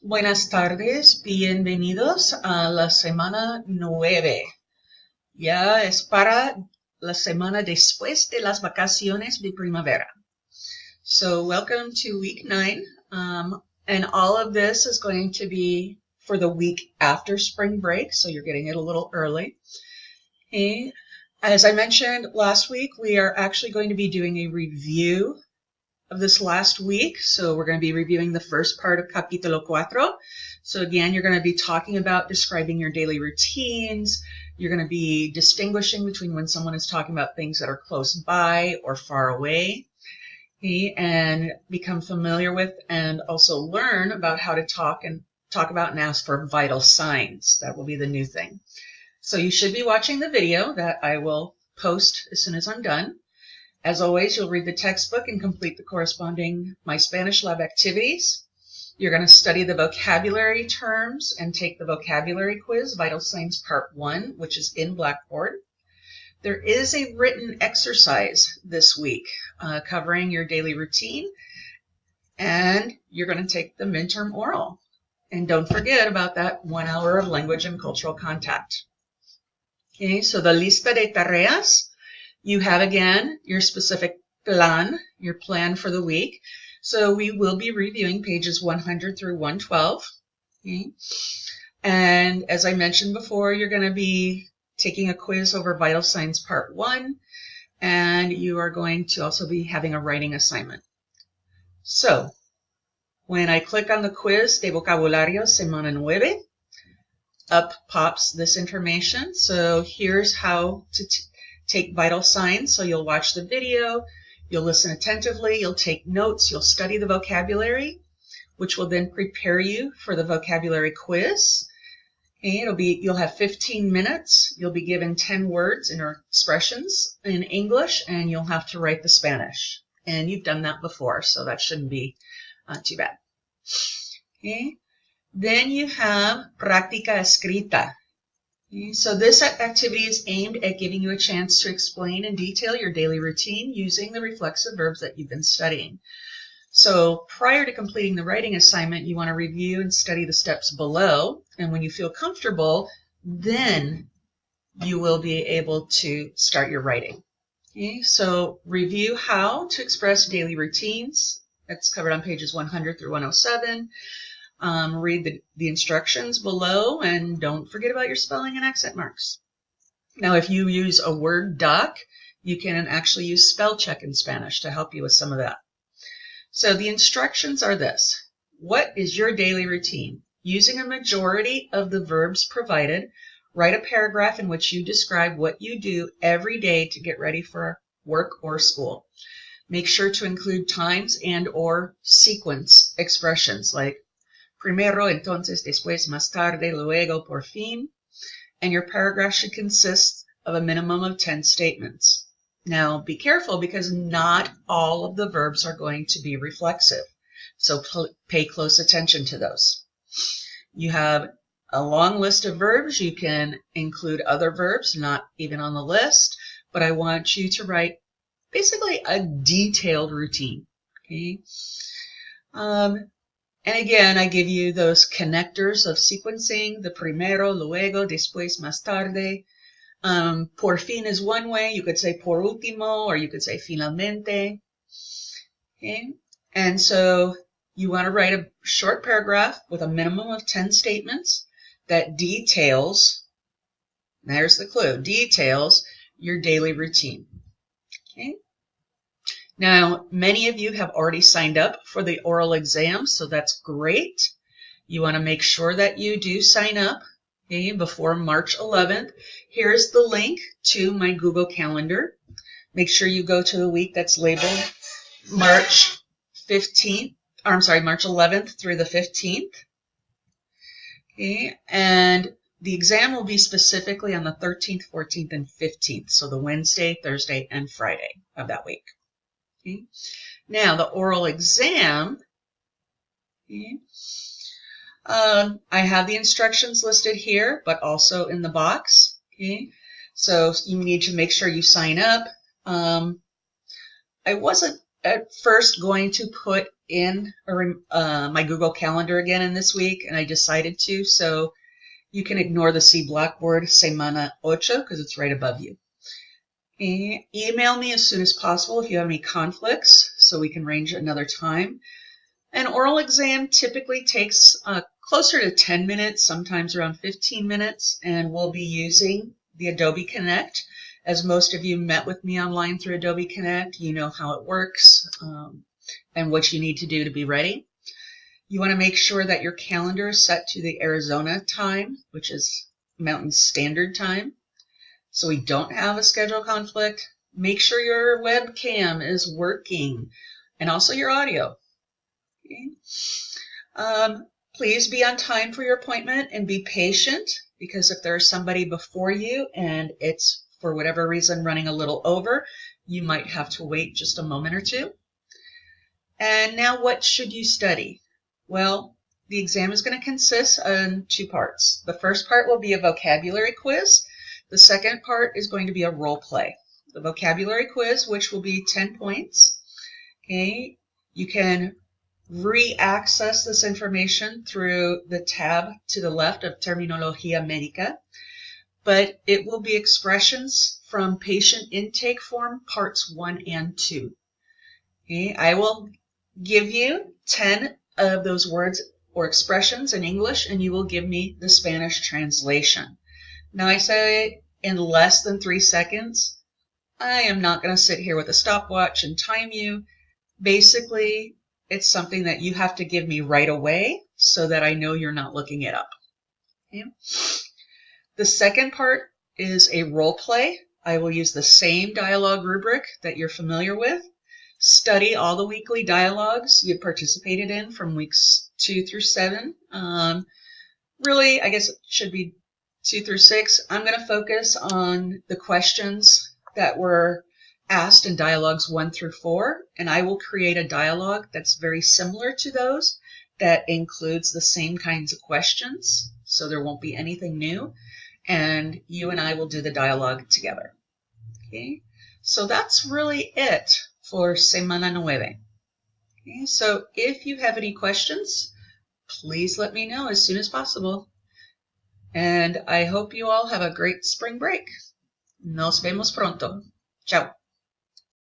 Buenas tardes, bienvenidos a la semana 9. Ya es para la semana después de las vacaciones de primavera. So welcome to week 9, and all of this is going to be for the week after spring break, so you're getting it a little early. Okay. As I mentioned last week, we are actually going to be doing a review of this last week. So we're going to be reviewing the first part of capítulo 4. So again, you're going to be talking about describing your daily routines. You're going to be distinguishing between when someone is talking about things that are close by or far away. Okay, and become familiar with and also learn about how to talk about and ask for vital signs. That will be the new thing. So you should be watching the video that I will post as soon as I'm done. As always, you'll read the textbook and complete the corresponding My Spanish Lab activities. You're going to study the vocabulary terms and take the vocabulary quiz, Vital Signs Part 1, which is in Blackboard. There is a written exercise this week covering your daily routine, and you're going to take the midterm oral. And don't forget about that 1 hour of language and cultural contact. Okay, so the lista de tareas. You have, again, your specific plan, your plan for the week. So we will be reviewing pages 100 through 112. Okay? And as I mentioned before, you're going to be taking a quiz over Vital Signs Part 1, and you are going to also be having a writing assignment. So when I click on the quiz de vocabulario semana 9, up pops this information. So here's how to take vital signs. So you'll watch the video, you'll listen attentively, you'll take notes, you'll study the vocabulary, which will then prepare you for the vocabulary quiz. And you'll have 15 minutes. You'll be given 10 words or expressions in English, and you'll have to write the Spanish. And you've done that before, so that shouldn't be too bad. Okay. Then you have practica escrita. Okay. So this activity is aimed at giving you a chance to explain in detail your daily routine using the reflexive verbs that you've been studying. So prior to completing the writing assignment, you want to review and study the steps below. And when you feel comfortable, then you will be able to start your writing. Okay. So review how to express daily routines. That's covered on pages 100 through 107. Read the instructions below, and don't forget about your spelling and accent marks. Now, if you use a Word doc, you can actually use spell check in Spanish to help you with some of that. So the instructions are this. What is your daily routine? Using a majority of the verbs provided, write a paragraph in which you describe what you do every day to get ready for work or school. Make sure to include times and or sequence expressions like primero, entonces, después, más tarde, luego, por fin. And your paragraph should consist of a minimum of 10 statements. Now, be careful because not all of the verbs are going to be reflexive. So pay close attention to those. You have a long list of verbs. You can include other verbs, not even on the list. But I want you to write basically a detailed routine. Okay. And again, I give you those connectors of sequencing, the primero, luego, después, más tarde. Por fin is one way. You could say por último, or you could say finalmente. Okay? And so you want to write a short paragraph with a minimum of 10 statements that details, there's the clue, details your daily routine. Okay? Now, many of you have already signed up for the oral exam, so that's great. You want to make sure that you do sign up before March 11th. Here's the link to my Google Calendar. Make sure you go to the week that's labeled March 11th through the 15th. Okay, and the exam will be specifically on the 13th, 14th, and 15th, so the Wednesday, Thursday, and Friday of that week. Okay. Now, the oral exam, okay, I have the instructions listed here, but also in the box. Okay. So you need to make sure you sign up. I wasn't at first going to put in my Google Calendar again in this week, and I decided to, so you can ignore the C Blackboard semana 8 because it's right above you. And email me as soon as possible if you have any conflicts so we can arrange another time. An oral exam typically takes closer to 10 minutes, sometimes around 15 minutes, and we'll be using the Adobe Connect. As most of you met with me online through Adobe Connect, you know how it works and what you need to do to be ready. You want to make sure that your calendar is set to the Arizona time, which is Mountain Standard Time, so we don't have a schedule conflict. Make sure your webcam is working and also your audio. Okay. Please be on time for your appointment and be patient, because if there's somebody before you and it's for whatever reason running a little over, you might have to wait just a moment or two. And now, what should you study? Well, the exam is going to consist in 2 parts. The first part will be a vocabulary quiz. The second part is going to be a role play. The vocabulary quiz, which will be 10 points. Okay, you can re-access this information through the tab to the left of Terminología Médica, but it will be expressions from patient intake form parts 1 and 2. Okay, I will give you 10 of those words or expressions in English, and you will give me the Spanish translation. Now, I say in less than 3 seconds. I am not going to sit here with a stopwatch and time you. Basically, it's something that you have to give me right away so that I know you're not looking it up. Okay. The second part is a role play. I will use the same dialogue rubric that you're familiar with. Study all the weekly dialogues you participated in from weeks 2 through 7. Really, I guess it should be 2 through 6. I'm going to focus on the questions that were asked in dialogues 1 through 4, and I will create a dialogue that's very similar to those, that includes the same kinds of questions, so there won't be anything new, and you and I will do the dialogue together. Okay, so that's really it for semana 9. Okay, so if you have any questions, please let me know as soon as possible. And I hope you all have a great spring break. Nos vemos pronto. Ciao.